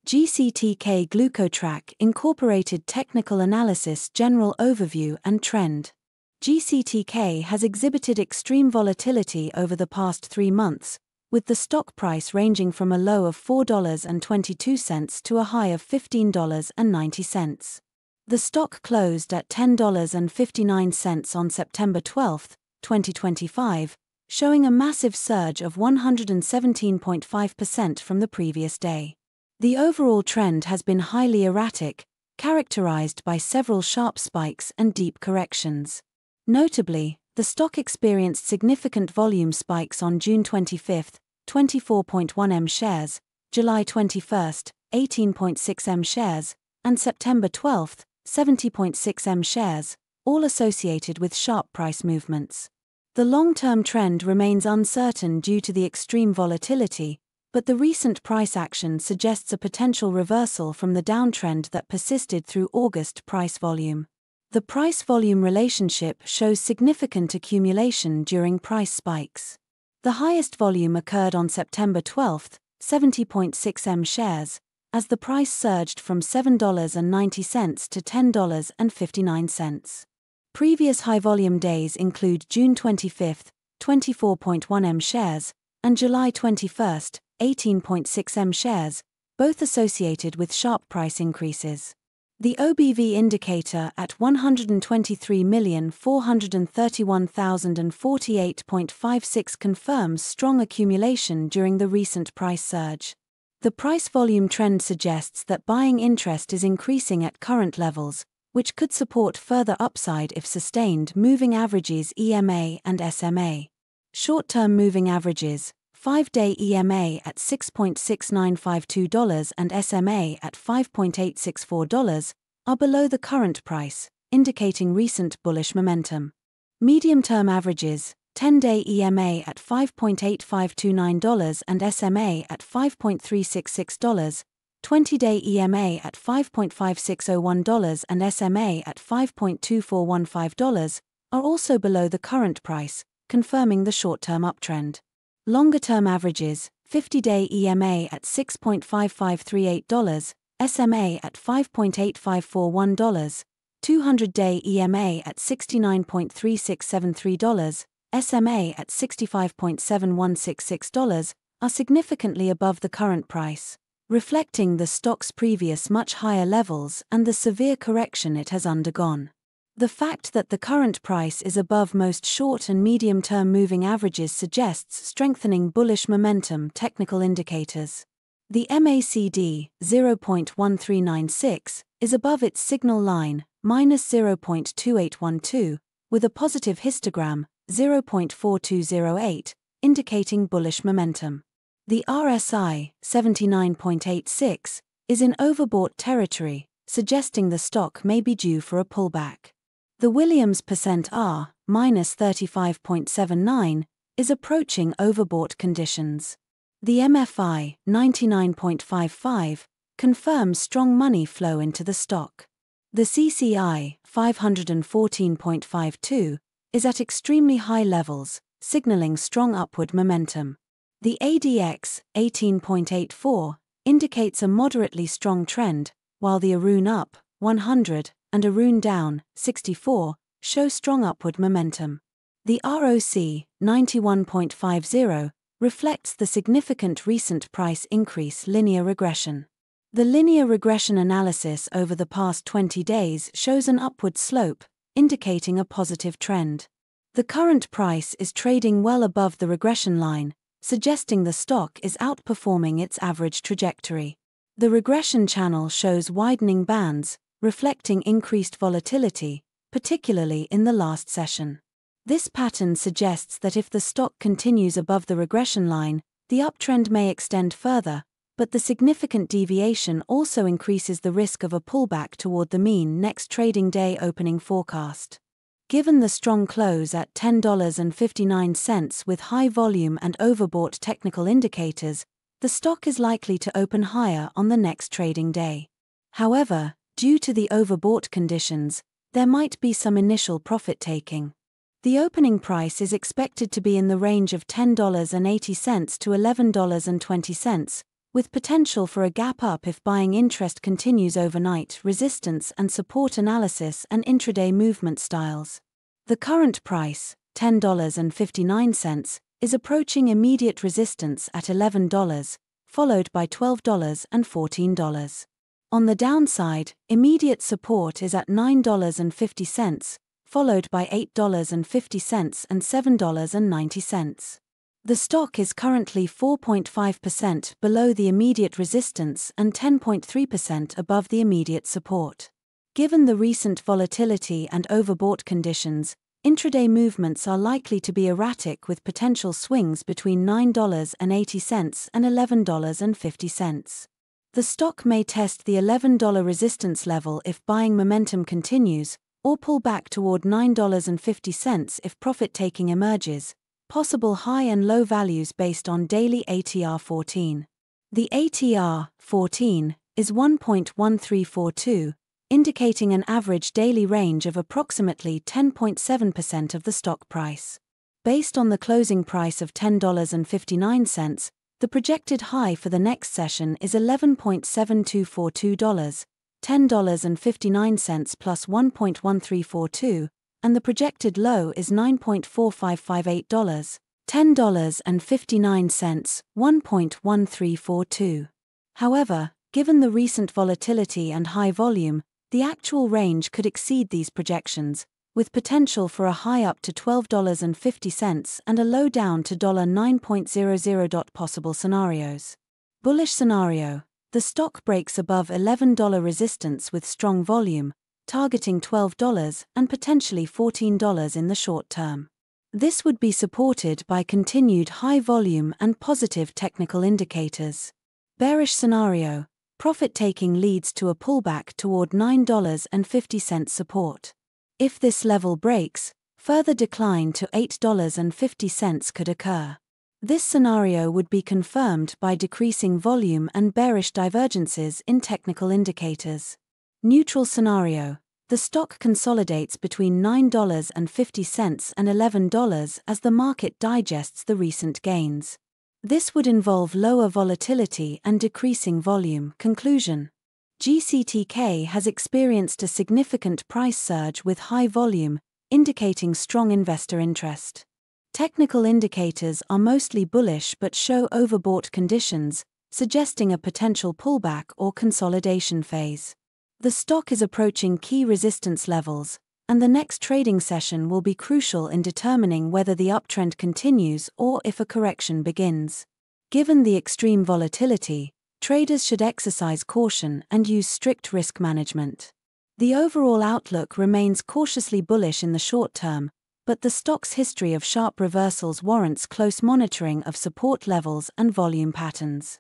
GCTK GlucoTrack Incorporated Technical Analysis General Overview and Trend. GCTK has exhibited extreme volatility over the past 3 months, with the stock price ranging from a low of $4.22 to a high of $15.90. The stock closed at $10.59 on September 12, 2025, showing a massive surge of 117.5% from the previous day. The overall trend has been highly erratic, characterized by several sharp spikes and deep corrections. Notably, the stock experienced significant volume spikes on June 25, 24.1 M shares, July 21, 18.6 M shares, and September 12, 70.6 M shares, all associated with sharp price movements. The long-term trend remains uncertain due to the extreme volatility, but the recent price action suggests a potential reversal from the downtrend that persisted through August price volume. The price-volume relationship shows significant accumulation during price spikes. The highest volume occurred on September 12, 70.6 M shares, as the price surged from $7.90 to $10.59. Previous high-volume days include June 25, 24.1 M shares, and July 21, 18.6 M shares, both associated with sharp price increases. The OBV indicator at 123,431,048.56 confirms strong accumulation during the recent price surge. The price-volume trend suggests that buying interest is increasing at current levels, which could support further upside if sustained. Moving averages EMA and SMA. Short-term moving averages, 5-day EMA at $6.6952 and SMA at $5.864, are below the current price, indicating recent bullish momentum. Medium-term averages, 10-day EMA at $5.8529 and SMA at $5.366, 20-day EMA at $5.5601 and SMA at $5.2415, are also below the current price, confirming the short-term uptrend. Longer-term averages, 50-day EMA at $6.5538, SMA at $5.8541, 200-day EMA at $69.3673, SMA at $65.7166, are significantly above the current price, reflecting the stock's previous much higher levels and the severe correction it has undergone. The fact that the current price is above most short and medium-term moving averages suggests strengthening bullish momentum. Technical indicators. The MACD, 0.1396, is above its signal line, -0.2812, with a positive histogram, 0.4208, indicating bullish momentum. The RSI, 79.86, is in overbought territory, suggesting the stock may be due for a pullback. The Williams %R, -35.79, is approaching overbought conditions. The MFI, 99.55, confirms strong money flow into the stock. The CCI, 514.52, is at extremely high levels, signaling strong upward momentum. The ADX, 18.84, indicates a moderately strong trend, while the Arun Up, 100, and Arun Down, 64, show strong upward momentum. The ROC, 91.50, reflects the significant recent price increase linear regression. The linear regression analysis over the past 20 days shows an upward slope, indicating a positive trend. The current price is trading well above the regression line, suggesting the stock is outperforming its average trajectory. The regression channel shows widening bands, reflecting increased volatility, particularly in the last session. This pattern suggests that if the stock continues above the regression line, the uptrend may extend further, but the significant deviation also increases the risk of a pullback toward the mean next trading day opening forecast. Given the strong close at $10.59 with high volume and overbought technical indicators, the stock is likely to open higher on the next trading day. However, due to the overbought conditions, there might be some initial profit-taking. The opening price is expected to be in the range of $10.80 to $11.20, with potential for a gap up if buying interest continues overnight. Resistance and support analysis and intraday movement styles. The current price, $10.59, is approaching immediate resistance at $11, followed by $12 and $14. On the downside, immediate support is at $9.50, followed by $8.50 and $7.90. The stock is currently 4.5% below the immediate resistance and 10.3% above the immediate support. Given the recent volatility and overbought conditions, intraday movements are likely to be erratic with potential swings between $9.80 and $11.50. The stock may test the $11 resistance level if buying momentum continues, or pull back toward $9.50 if profit-taking emerges. Possible high and low values based on daily ATR 14. The ATR 14 is 1.1342, indicating an average daily range of approximately 10.7% of the stock price. Based on the closing price of $10.59, the projected high for the next session is $11.7242, $10.59 plus 1.1342, and the projected low is $9.4558, $10.59, 1.1342. However, given the recent volatility and high volume, the actual range could exceed these projections, with potential for a high up to $12.50 and a low down to $9.00. Possible scenarios. Bullish scenario: the stock breaks above $11 resistance with strong volume, targeting $12 and potentially $14 in the short term. This would be supported by continued high volume and positive technical indicators. Bearish scenario: profit-taking leads to a pullback toward $9.50 support. If this level breaks, further decline to $8.50 could occur. This scenario would be confirmed by decreasing volume and bearish divergences in technical indicators. Neutral scenario: the stock consolidates between $9.50 and $11 as the market digests the recent gains. This would involve lower volatility and decreasing volume. Conclusion: GCTK has experienced a significant price surge with high volume, indicating strong investor interest. Technical indicators are mostly bullish but show overbought conditions, suggesting a potential pullback or consolidation phase. The stock is approaching key resistance levels, and the next trading session will be crucial in determining whether the uptrend continues or if a correction begins. Given the extreme volatility, traders should exercise caution and use strict risk management. The overall outlook remains cautiously bullish in the short term, but the stock's history of sharp reversals warrants close monitoring of support levels and volume patterns.